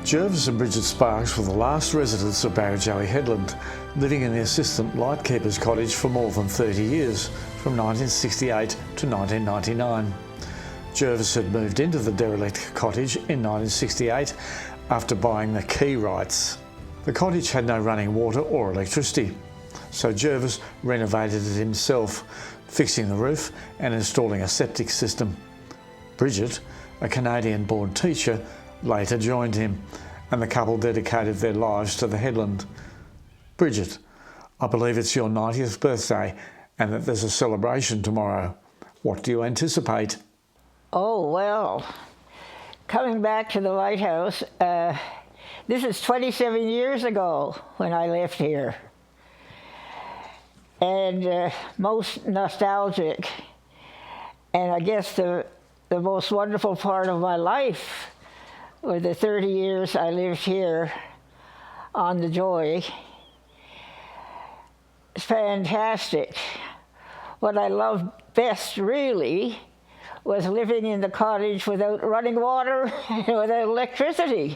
Jervis and Bridget Sparks were the last residents of Barranjoey Headland, living in the assistant lightkeeper's cottage for more than 30 years, from 1968 to 1999. Jervis had moved into the derelict cottage in 1968 after buying the key rights. The cottage had no running water or electricity, so Jervis renovated it himself, fixing the roof and installing a septic system. Bridget, a Canadian-born teacher, later joined him, and the couple dedicated their lives to the headland. Bridget, I believe it's your 90th birthday and that there's a celebration tomorrow. What do you anticipate? Oh, well, coming back to the lighthouse, this is 27 years ago when I left here. And most nostalgic, and I guess the most wonderful part of my life were the 30 years I lived here on the Joy. It's fantastic. What I loved best, really, was living in the cottage without running water and without electricity.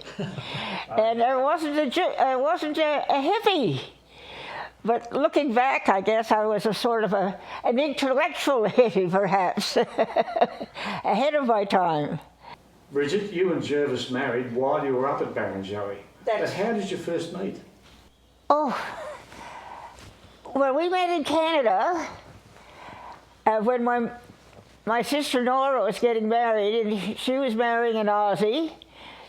And I wasn't a hippie. But looking back, I guess I was a sort of an intellectual hippie, perhaps, ahead of my time. Bridget, you and Jervis married while you were up at Barranjoey. But how did you first meet? Oh, well, we met in Canada when my sister Nora was getting married, and she was marrying an Aussie.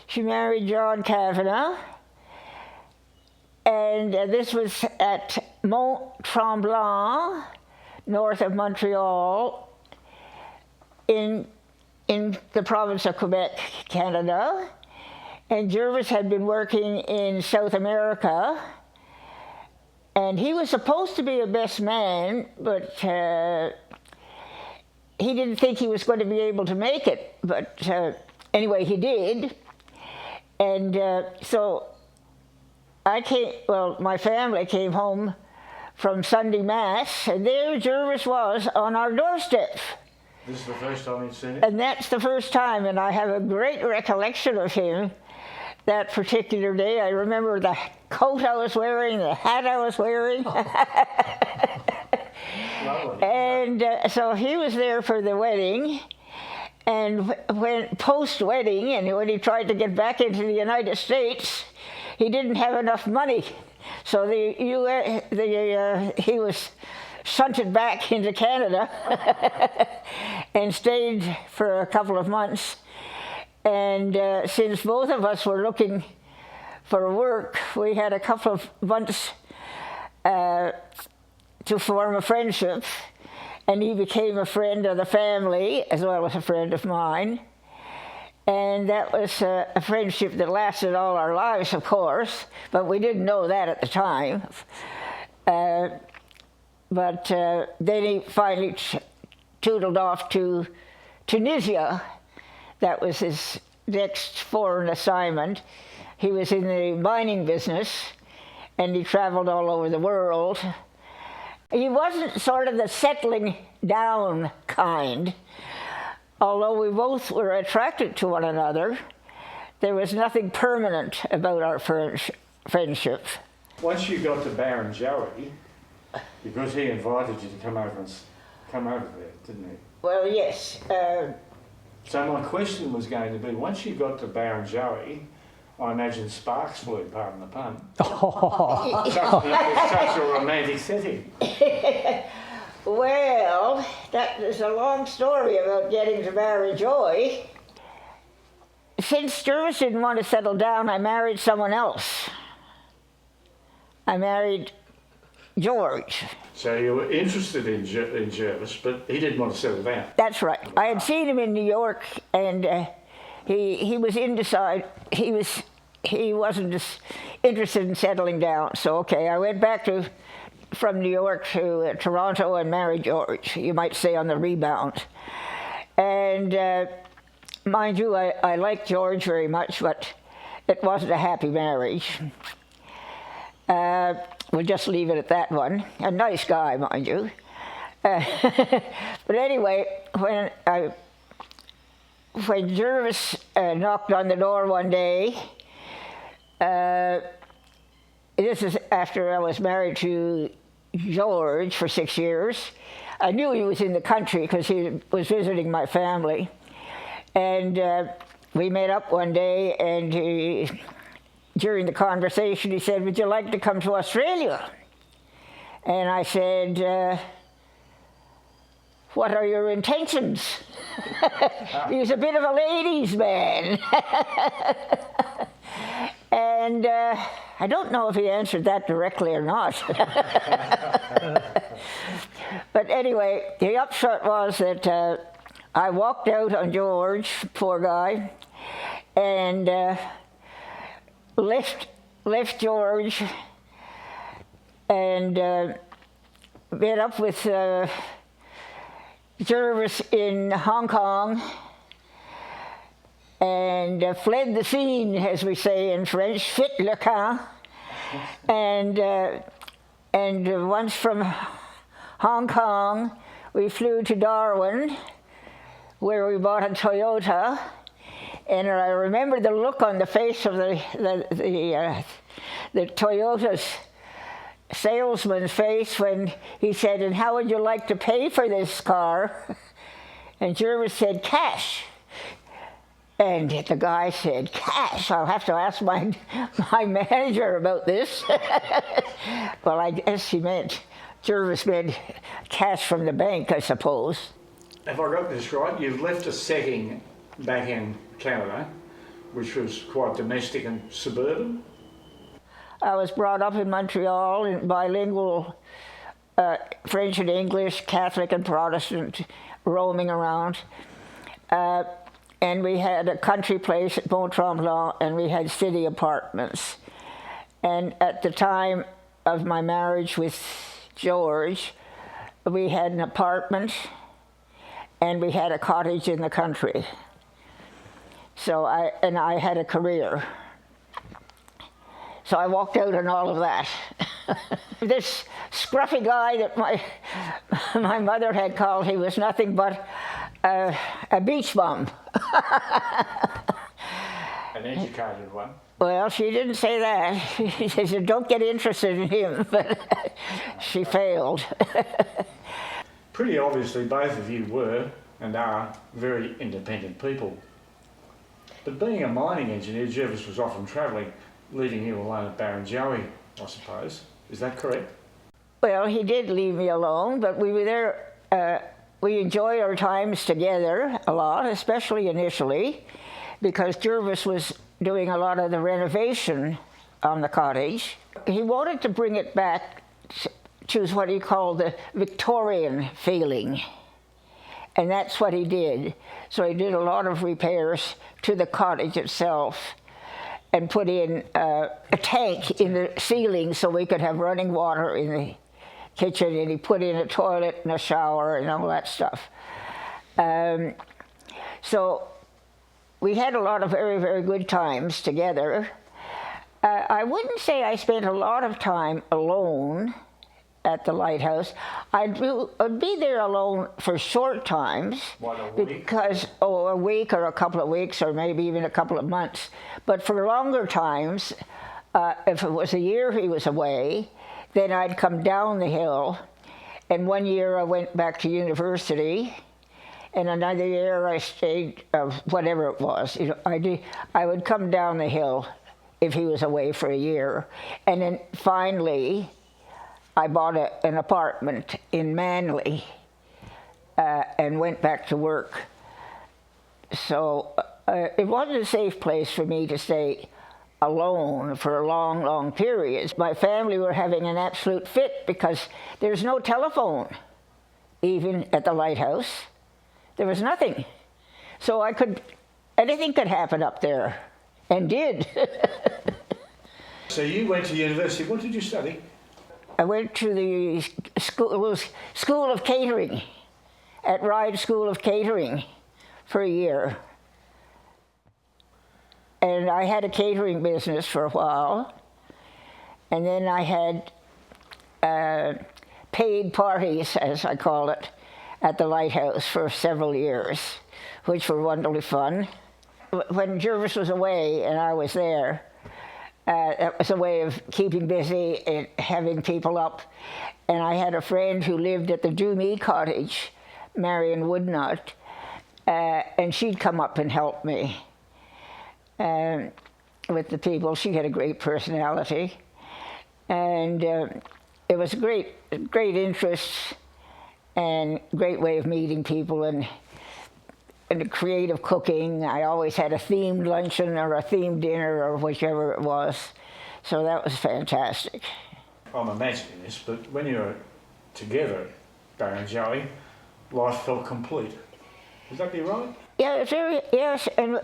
She married John Kavanagh. And this was at Mont Tremblant, north of Montreal, in the province of Quebec, Canada. And Jervis had been working in South America, and he was supposed to be a best man, but he didn't think he was going to be able to make it. But anyway, he did. And so my family came home from Sunday Mass, and there Jervis was on our doorstep. This is the first time you've seen it? And that's the first time, and I have a great recollection of him that particular day. I remember the coat I was wearing, the hat I was wearing. And so he was there for the wedding, and when post-wedding, and when he tried to get back into the United States, he didn't have enough money. So he was shunted back into Canada and stayed for a couple of months. And since both of us were looking for work, we had a couple of months to form a friendship, and he became a friend of the family as well as a friend of mine. And that was a friendship that lasted all our lives, of course, but we didn't know that at the time. But then he finally tootled off to Tunisia. That was his next foreign assignment. He was in the mining business, and he traveled all over the world. He wasn't sort of the settling down kind. Although we both were attracted to one another, there was nothing permanent about our friendship. Once you got to Barranjoey, because he invited you to come over there, didn't he? Well, yes. So my question was going to be, once you got to Barranjoey, I imagine sparks flew, pardon the pun. Such a romantic setting. Well, there's a long story about getting to Barranjoey. Since Jervis didn't want to settle down, I married someone else. I married George. So you were interested in Jervis, but he didn't want to settle down. That's right. I had seen him in New York, and he was indecisive. He wasn't just interested in settling down. So okay, I went back from New York to Toronto and married George, you might say on the rebound. And mind you, I liked George very much, but it wasn't a happy marriage. We'll just leave it at that one. A nice guy, mind you. But anyway, when Jervis knocked on the door one day, This is after I was married to George for 6 years. I knew he was in the country because he was visiting my family. And we met up one day, and during the conversation he said, "Would you like to come to Australia?" And I said, "What are your intentions?" He was a bit of a ladies' man. And I don't know if he answered that directly or not. But anyway, the upshot was that I walked out on George, poor guy, and left George and met up with Jervis in Hong Kong, and fled the scene, as we say in French, fit le camp. And once from Hong Kong, we flew to Darwin, where we bought a Toyota. And I remember the look on the face of the Toyota's salesman's face when he said, "And how would you like to pay for this car?" And Jervis said, "Cash." And the guy said, "Cash? I'll have to ask my manager about this." Well, I guess Jervis meant cash from the bank, I suppose. Have I got this right? You've left a setting back in Canada, which was quite domestic and suburban? I was brought up in Montreal in bilingual French and English, Catholic and Protestant, roaming around. And we had a country place at Mont-Tremblant, and we had city apartments. And at the time of my marriage with George, we had an apartment and we had a cottage in the country. So I had a career. So I walked out on all of that. This scruffy guy that my mother had called, he was nothing but a beach bum. An educated one? Well, she didn't say that. She said, "Don't get interested in him," but she failed. Pretty obviously both of you were and are very independent people. But being a mining engineer, Jervis was often travelling, leaving you alone at Barranjoey, I suppose. Is that correct? Well, he did leave me alone, but we were there. We enjoyed our times together a lot, especially initially, because Jervis was doing a lot of the renovation on the cottage. He wanted to bring it back to what he called the Victorian feeling, and that's what he did. So he did a lot of repairs to the cottage itself and put in a tank in the ceiling so we could have running water in the kitchen, and he put in a toilet and a shower and all that stuff. So we had a lot of very, very good times together. I wouldn't say I spent a lot of time alone at the lighthouse. I'd be there alone for short times. What, a week? Because, a week or a couple of weeks or maybe even a couple of months. But for longer times, if it was a year he was away, then I'd come down the hill. And one year I went back to university, and another year I stayed, whatever it was. I would come down the hill if he was away for a year. And then finally, I bought an apartment in Manly and went back to work. So it wasn't a safe place for me to stay alone for long, long periods. My family were having an absolute fit because there's no telephone, even at the lighthouse. There was nothing. So anything could happen up there, and did. So you went to university. What did you study? I went to the School of Catering, at Ryde School of Catering, for a year. And I had a catering business for a while. And then I had paid parties, as I call it, at the lighthouse for several years, which were wonderfully fun. When Jervis was away and I was there, That was a way of keeping busy and having people up. And I had a friend who lived at the Doomie cottage, Marion Woodnut, and she'd come up and help me with the people. She had a great personality, and it was a great interest and great way of meeting people, and the creative cooking. I always had a themed luncheon or a themed dinner or whichever it was, so that was fantastic. I'm imagining this, but when you were together, Barranjoey, life felt complete. Would that be right? Yeah, yes, and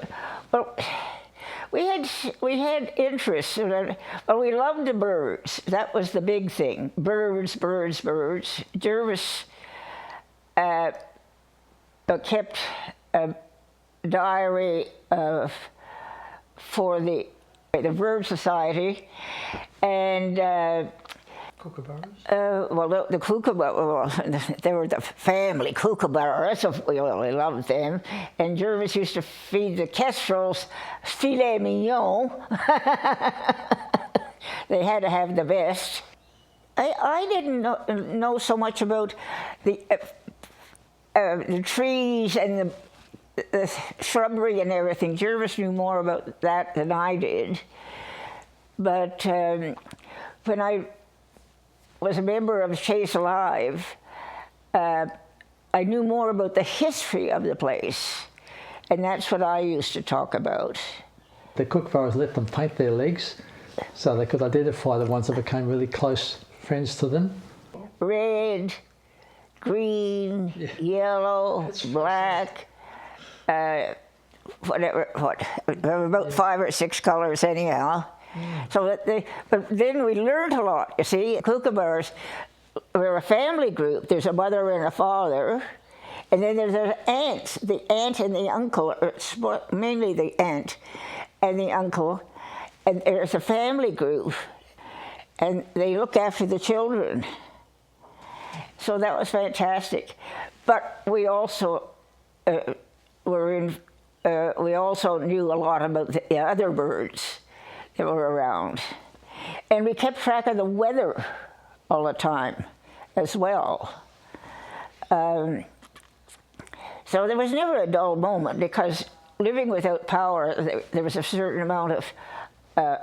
well, we had interests. Well, we loved the birds. That was the big thing. Birds. Jervis kept a diary for the Bird Society, and Kookaburras? well, the kookaburras, they were the family kookaburras, so we really loved them. And Jervis used to feed the kestrels filet mignon. They had to have the best. I didn't know so much about the trees and the shrubbery and everything. Jervis knew more about that than I did. But when I was a member of Chase Alive, I knew more about the history of the place, and that's what I used to talk about. The kookaburras let them paint their legs so they could identify the ones that became really close friends to them. Red, green, yellow, black, whatever. There were about 5 or 6 colors anyhow. So but then we learned a lot. You see, kookaburras were a family group. There's a mother and a father, and then there's an aunt. The aunt and the uncle, mainly the aunt and the uncle, and there's a family group, and they look after the children. So that was fantastic. But we also we also knew a lot about the other birds that were around. And we kept track of the weather all the time as well. So there was never a dull moment, because living without power, there was a certain amount of,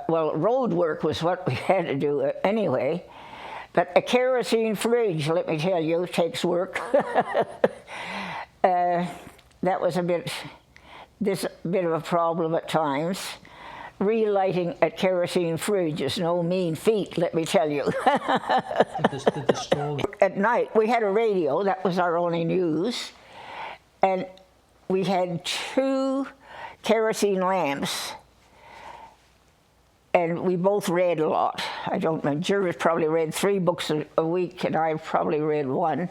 road work was what we had to do anyway. But a kerosene fridge, let me tell you, takes work. That was a bit of a problem at times. Relighting a kerosene fridge is no mean feat, let me tell you. At night, we had a radio, that was our only news, and we had 2 kerosene lamps, and we both read a lot. I don't know, Jervis probably read 3 books a week, and I probably read 1.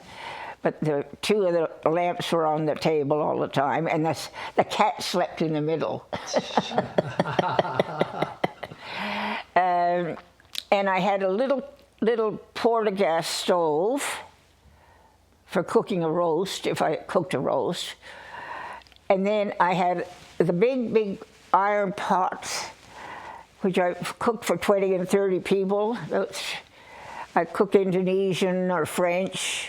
But the 2 of the lamps were on the table all the time, and the cat slept in the middle. And I had a little porta-gas stove for cooking a roast, if I cooked a roast. And then I had the big iron pots, which I cooked for 20 and 30 people. I cooked Indonesian or French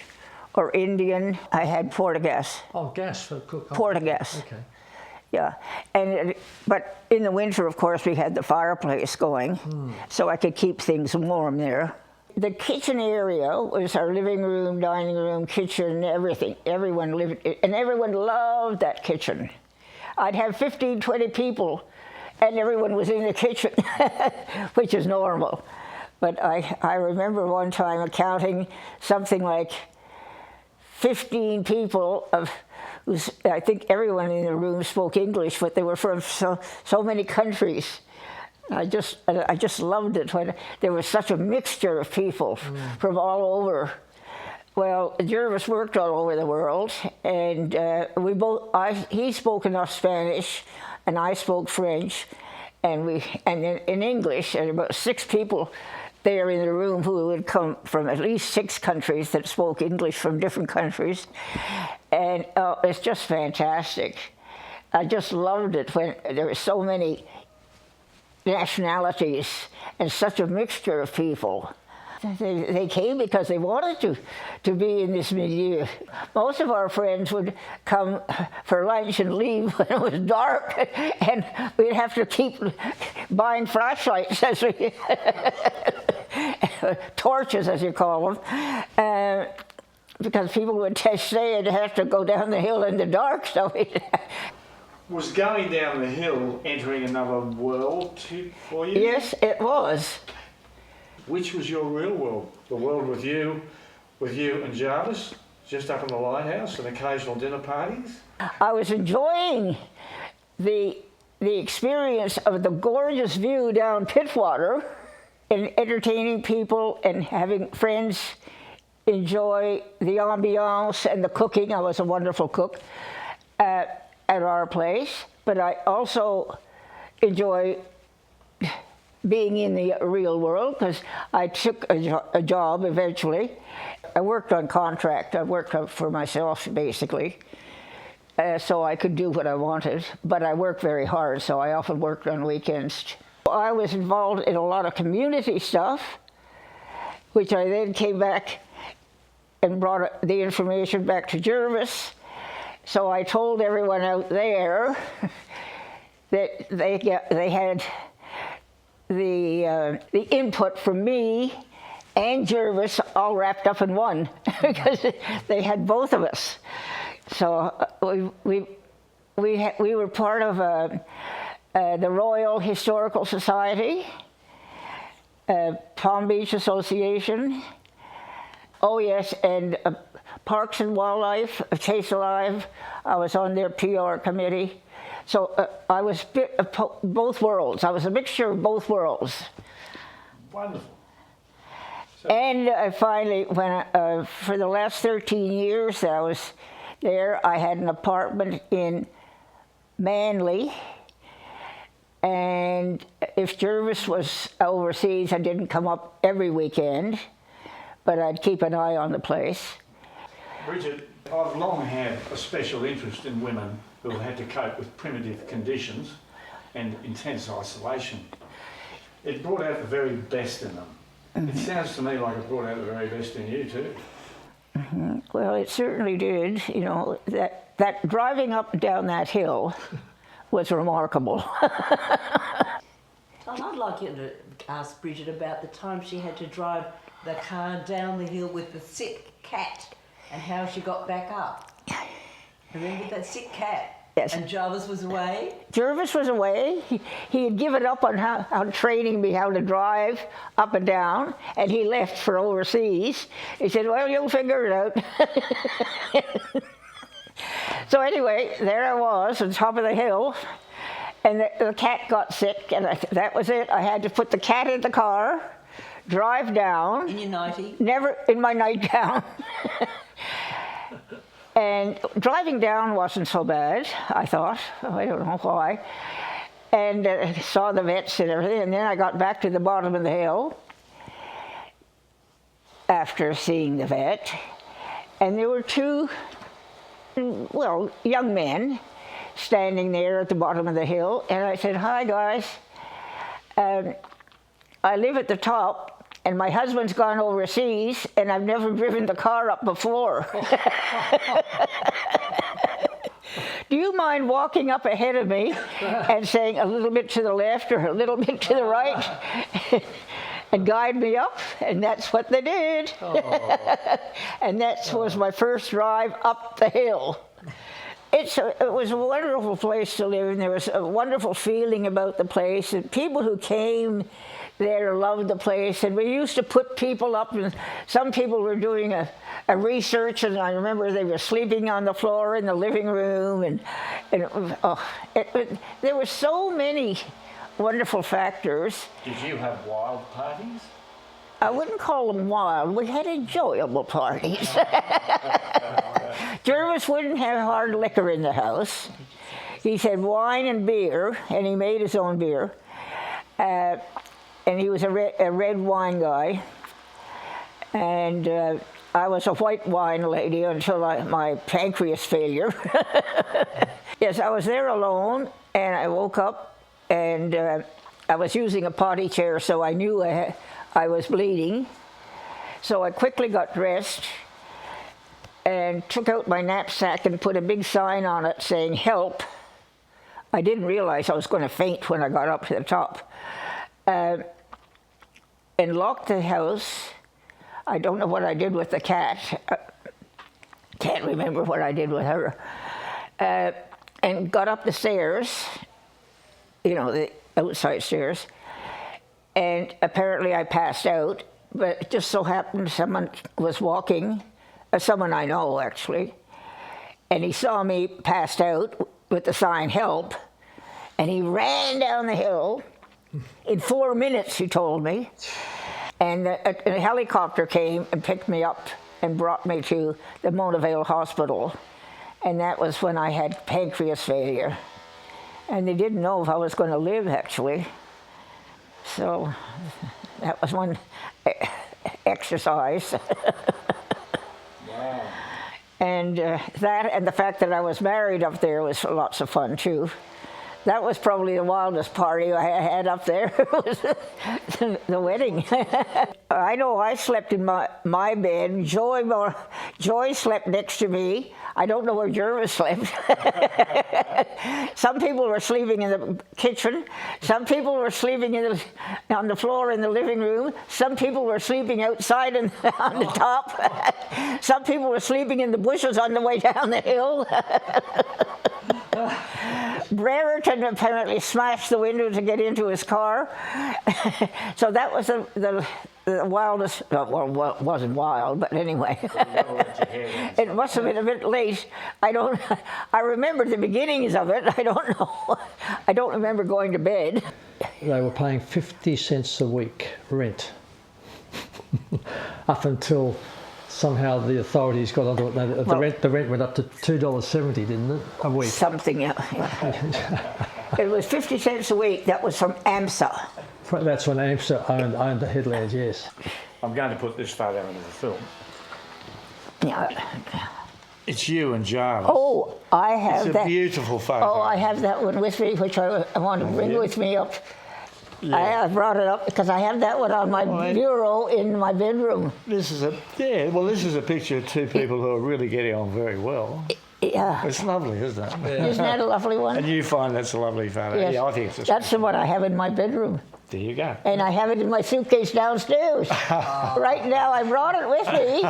or Indian. I had porta-gas. Oh, gas for cooking. Porta-gas. Okay. Yeah, but in the winter, of course, we had the fireplace going, so I could keep things warm there. The kitchen area was our living room, dining room, kitchen, everything. Everyone lived, and everyone loved that kitchen. I'd have 15, 20 people, and everyone was in the kitchen, which is normal. But I remember one time counting something like 15 people I think everyone in the room spoke English, but they were from so many countries. I just loved it when there was such a mixture of people from all over. Well, Jervis worked all over the world, and he spoke enough Spanish, and I spoke French, and in English, and about 6 people there in the room who would come from at least 6 countries that spoke English from different countries. And it's just fantastic. I just loved it when there were so many nationalities and such a mixture of people. They came because they wanted to be in this milieu. Most of our friends would come for lunch and leave when it was dark, and we'd have to keep buying flashlights as we torches, as you call them, because people would stay and have to go down the hill in the dark. So Was going down the hill entering another world for you? yes, it was. Which was your real world? The world with you and Jarvis, just up in the lighthouse, and occasional dinner parties? I was enjoying the experience of the gorgeous view down Pittwater, and entertaining people and having friends enjoy the ambiance and the cooking. I was a wonderful cook at our place, but I also enjoy being in the real world, because I took a job eventually. I worked on contract. I worked for myself, basically, so I could do what I wanted, but I worked very hard, so I often worked on weekends. I was involved in a lot of community stuff, which I then came back and brought the information back to Jervis. So I told everyone out there that they had the input from me and Jervis all wrapped up in one, because they had both of us. So we were part of the Royal Historical Society, Palm Beach Association. Oh yes, and Parks and Wildlife, Chase Alive. I was on their PR committee. So I was both worlds. I was a mixture of both worlds. Wonderful. So, And I finally, when for the last 13 years that I was there, I had an apartment in Manly. And if Jervis was overseas, I didn't come up every weekend, but I'd keep an eye on the place. Bridget, I've long had a special interest in women who have had to cope with primitive conditions and intense isolation. It brought out the very best in them. It sounds to me like it brought out the very best in you too. Well, it certainly did. You know, that driving up and down that hill was remarkable. Tom, I'd like you to ask Bridget about the time she had to drive the car down the hill with the sick cat and how she got back up. Remember that sick cat? Yes. And Jarvis was away? Jervis was away. He had given up on how training me how to drive up and down, and he left for overseas. He said, well, you'll figure it out. So anyway, there I was on top of the hill, and the cat got sick, and that was it. I had to put the cat in the car, drive down. In your nightie? Never in my nightgown. And driving down wasn't so bad, I thought. I don't know why. And saw the vets and everything, and then I got back to the bottom of the hill after seeing the vet. And there were two, well, young men standing there at the bottom of the hill, and I said, hi guys, I live at the top, and my husband's gone overseas, and I've never driven the car up before. Do you mind walking up ahead of me and saying a little bit to the left or a little bit to the right and guide me up? And that's what they did. And that was my first drive up the hill. It was a wonderful place to live, and there was a wonderful feeling about the place, and people who came there loved the place, and we used to put people up, and some people were doing a research, and I remember they were sleeping on the floor in the living room, and there were so many wonderful factors. Did you have wild parties? I wouldn't call them wild. We had enjoyable parties. Jervis wouldn't have hard liquor in the house. He said wine and beer, and he made his own beer. And he was a red wine guy. And I was a white wine lady until my pancreas failure. Yes, I was there alone, and I woke up, and I was using a potty chair, so I knew I was bleeding. So I quickly got dressed and took out my knapsack and put a big sign on it saying, "Help." I didn't realize I was going to faint when I got up to the top. And locked the house. I don't know what I did with the cat. Can't remember what I did with her. And got up the stairs, the outside stairs, and apparently I passed out, but it just so happened someone was walking, someone I know actually, and he saw me passed out with the sign "Help," and he ran down the hill. In 4 minutes, he told me, and a helicopter came and picked me up and brought me to the Mona Vale Hospital. And that was when I had pancreas failure. And they didn't know if I was going to live, actually. So that was one exercise. Wow. And that and the fact that I was married up there was lots of fun, too. That was probably the wildest party I had up there, was the wedding. I know I slept in my bed. Joy slept next to me. I don't know where Jervis slept. Some people were sleeping in the kitchen. Some people were sleeping on the floor in the living room. Some people were sleeping outside on the top. Some people were sleeping in the bushes on the way down the hill. Brereton apparently smashed the window to get into his car. So that was the wildest, well, it wasn't wild, but anyway. It must have been a bit late. I remember the beginnings of it. I don't know. I don't remember going to bed. They were paying 50 cents a week rent up until somehow the authorities got onto it. The rent went up to $2.70, didn't it, a week? Something, yeah. It was 50 cents a week. That was from AMSA. That's when AMSA owned the headlands, yes. I'm going to put this photo into the film. Yeah. It's you and Jarvis. Oh, I have that. It's a beautiful photo. Oh, I have that one with me, which I want to bring with me up. Yeah. I brought it up because I have that one on my bureau in my bedroom. This is a picture of two people who are really getting on very well. Yeah. It's lovely, isn't it? Yeah. Isn't that a lovely one? And you find that's a lovely photo. Yes. Yeah, I think it's That's the one I have in my bedroom. There you go. And I have it in my suitcase downstairs. Right now, I brought it with me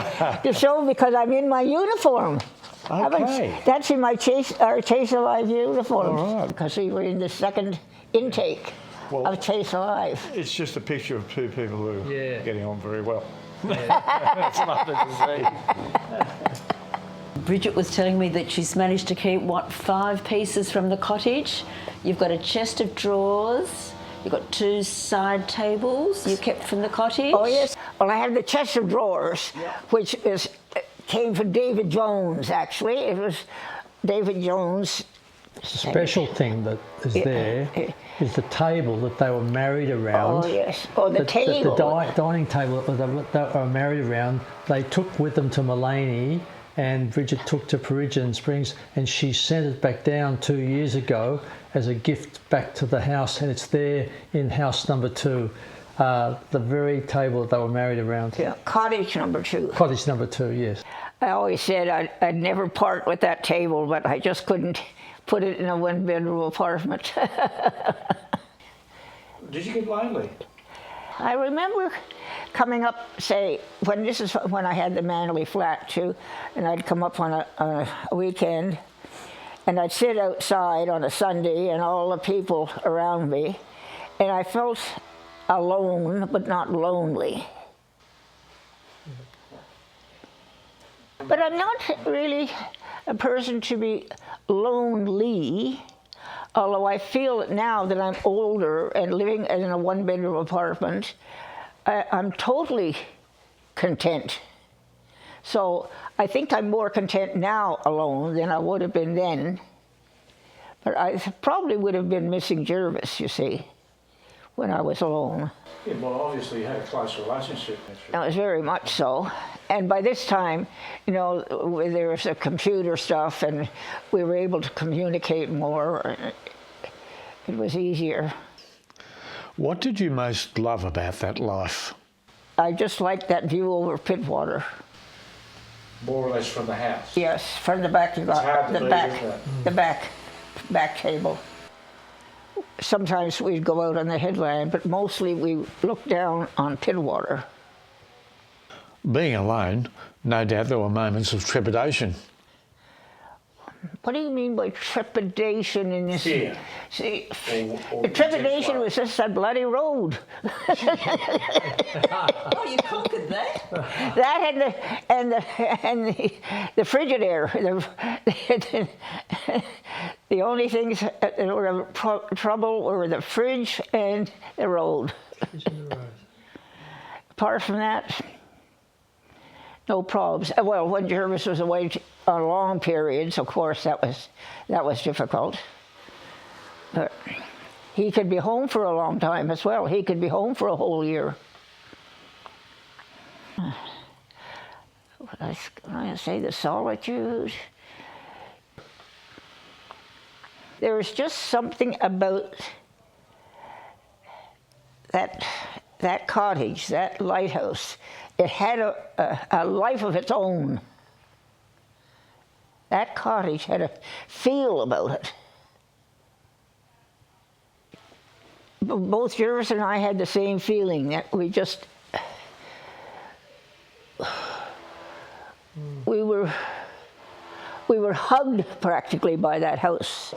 to show because I'm in my uniform. Okay. That's in my Chase Alive uniform. All right. Because we were in the second intake of Chase Alive. It's just a picture of two people who are getting on very well. That's lovely to see. Bridget was telling me that she's managed to keep, 5 pieces from the cottage. You've got a chest of drawers. You've got 2 side tables you kept from the cottage. Oh, yes. Well, I have the chest of drawers, which came from David Jones, actually. It was David Jones. The special thing that is there is the table that they were married around. Oh, yes. Oh, the table. The dining table that they were married around, they took with them to Mullaney, and Bridget took to Peregrine Springs, and she sent it back down 2 years ago as a gift back to the house, and it's there in house number 2, the very table that they were married around. Yeah, cottage number 2. Cottage number 2, yes. I always said I'd never part with that table, but I just couldn't put it in a one-bedroom apartment. Did you get lonely? I remember coming up, say, this is when I had the Manly flat too, and I'd come up on a weekend, and I'd sit outside on a Sunday, and all the people around me, and I felt alone, but not lonely. But I'm not really a person to be lonely, although I feel it now that I'm older and living in a one-bedroom apartment. I'm totally content. So I think I'm more content now alone than I would have been then. But I probably would have been missing Jervis, you see, when I was alone. Yeah, well, obviously you had a close relationship. It was very much so. And by this time, there was the computer stuff, and we were able to communicate more. It was easier. What did you most love about that life? I just liked that view over Pittwater. More or less from the house? Yes, from the back you got the back table. Sometimes we'd go out on the headland, but mostly we looked down on Pittwater. Being alone, no doubt there were moments of trepidation. What do you mean by trepidation in this? Fear. See, Or the trepidation was just that bloody road. Oh, you conquered that. That and the Frigidaire. The only things that were trouble were the fridge and the road. Apart from that, no problems. Well, when Jervis was away on long periods, of course, that was difficult. But he could be home for a long time as well. He could be home for a whole year. What I was going to say, the solitude. There was just something about that cottage, that lighthouse. It had a life of its own. That cottage had a feel about it. Both Jervis and I had the same feeling, that we just... We were hugged practically by that house.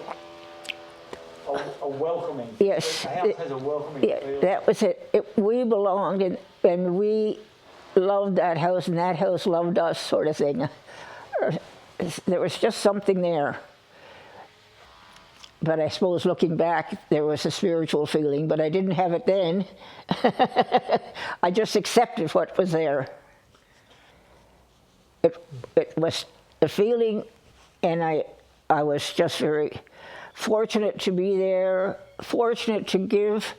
A welcoming. Yes. The house has a welcoming feel. That was it. We belonged, and we loved that house, and that house loved us, sort of thing. There was just something there. But I suppose looking back, there was a spiritual feeling, but I didn't have it then. I just accepted what was there. It was a feeling, and I was just very fortunate to be there, fortunate to give,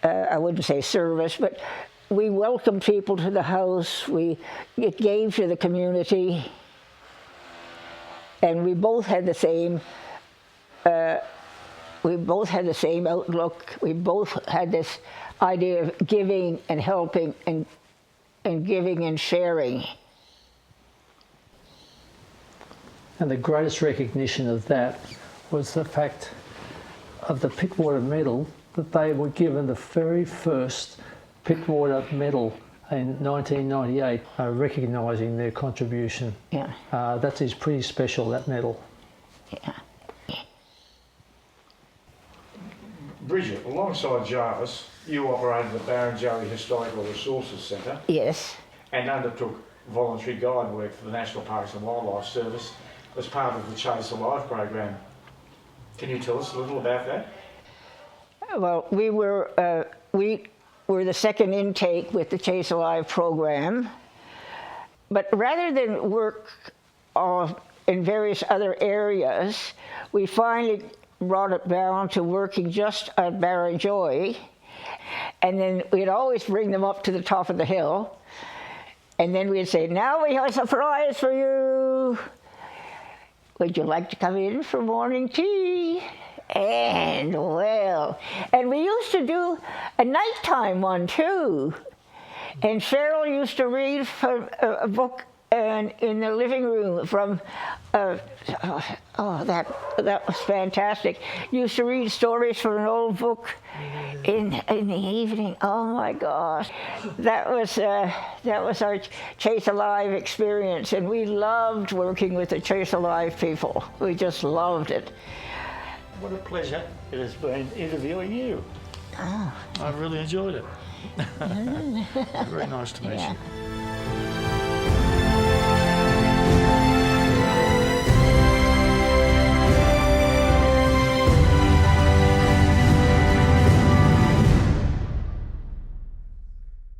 I wouldn't say service, but we welcomed people to the house, it gave to the community, and we both had the same outlook. We both had this idea of giving and helping and giving and sharing. And the greatest recognition of that was the fact of the Pittwater medal, that they were given the very first Pittwater medal in 1998, recognising their contribution. Yeah. That is pretty special, that medal. Yeah. Bridget, alongside Jarvis, you operated the Barranjoey Historical Resources Centre. Yes. And undertook voluntary guide work for the National Parks and Wildlife Service as part of the Chase Alive program. Can you tell us a little about that? Well, we were the second intake with the Chase Alive program, but rather than work in various other areas, we finally brought it down to working just at Barranjoey, and then we'd always bring them up to the top of the hill, and then we'd say, "Now we have a surprise for you. Would you like to come in for morning tea?" And we used to do a nighttime one too. And Cheryl used to read from a book in the living room from, that was fantastic. Used to read stories from an old book in the evening. Oh my gosh, that was our Chase Alive experience, and we loved working with the Chase Alive people. We just loved it. What a pleasure it has been interviewing you. Oh. I've really enjoyed it. Very nice to meet you.